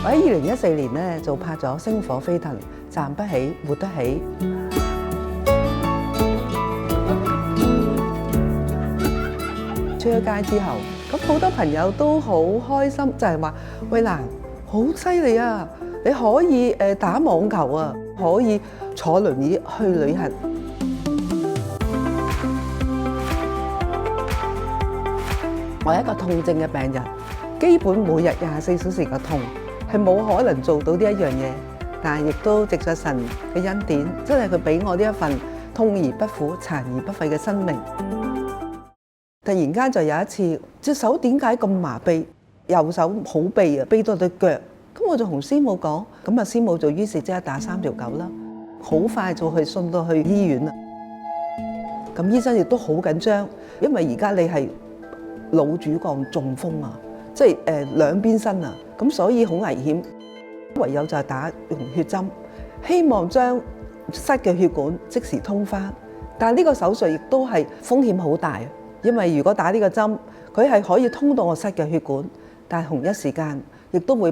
我喺2014年咧就拍咗《星火飛騰》，站不起，活得起。出咗街之後，咁好多朋友都好開心，就係話：慧蘭好犀利啊！你可以打網球啊，可以坐輪椅去旅行。我係一個痛症嘅病人，基本每日24小時嘅痛，係冇可能做到呢一樣嘢。但係亦都藉着神嘅恩典，真係佢俾我呢一份痛而不苦、殘而不廢嘅生命。突然間就有一次，隻手點解咁麻痹？右手好痹啊，痹到對腳。咁我就同師母講，咁啊師母就於是即刻打3條9啦，好快就去送到去醫院啦。咁醫生亦都好緊張，因為而家你係腦主幹中風啊，即係兩邊身啊，咁所以好危險。唯有就係打溶血針，希望將塞嘅血管即時通返。但係呢個手術亦都係風險好大，因為如果打呢個針，佢係可以通到我塞嘅血管，但係同一時間亦都會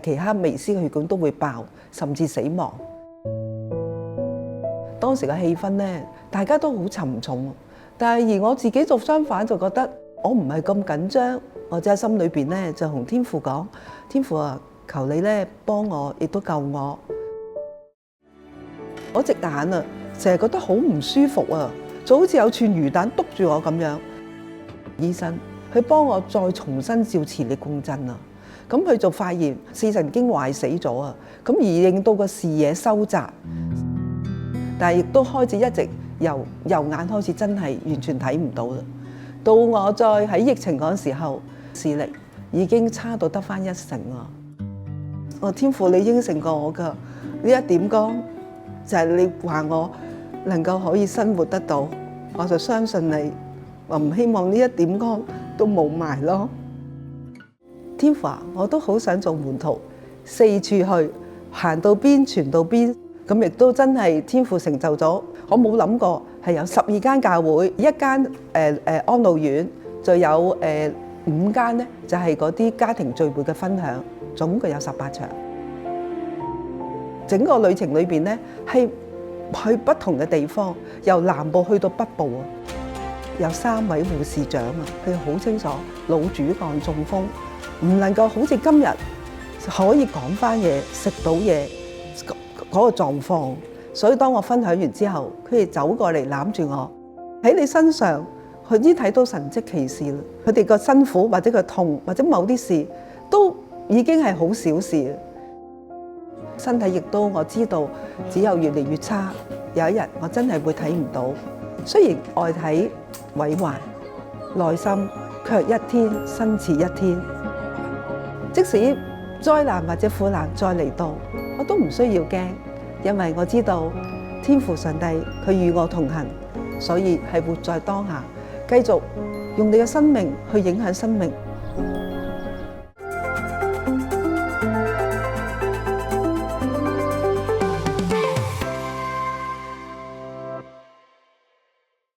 其他微絲嘅血管都會爆，甚至死亡。當時嘅氣氛咧，大家都好沉重，但係而我自己做相反，就覺得我唔係咁緊張，我只係心裏邊咧就同天父講：天父啊，求你咧幫我，亦都救我。我隻眼啊，成日覺得好唔舒服啊，就好似有串魚蛋篤住我咁樣。醫生佢幫我再重新照磁力共振啊，咁佢就發現視神經壞死咗啊，咁而令到個視野收窄，但係亦都開始一直由右眼開始真係完全睇唔到啦。到我再喺疫情嗰時候，視力已經差到得返1成啊！我天父，你應承過我㗎，呢一點光就係你話我能夠可以生活得到，我就相信你。我唔希望呢一點光都冇埋咯。天父啊，我都好想做門徒，四處去，行到邊傳到邊。咁亦都真係天父成就咗。我冇諗過係有12間教會，一間安老院，就有5間咧，就係嗰啲家庭聚會嘅分享，總共有18場。整個旅程裏邊咧，係去不同嘅地方，由南部去到北部啊。有3位護士長啊，佢好清楚腦主幹中風，唔能夠好似今日可以講翻嘢、食到嘢嗰個狀況。所以當我分享完之後，佢哋走過嚟攬住我，喺你身上，佢已經睇到神蹟奇事啦。佢哋個辛苦或者個痛或者某啲事，都已經係好小事。身體亦都我知道，只有越嚟越差。有一日我真係會睇唔到。雖然外體毀壞，內心卻一天新似一天。即使災難或者苦難再嚟到，我都唔需要驚，因為我知道天父上帝佢與我同行，所以係活在當下，繼續用你嘅生命去影響生命。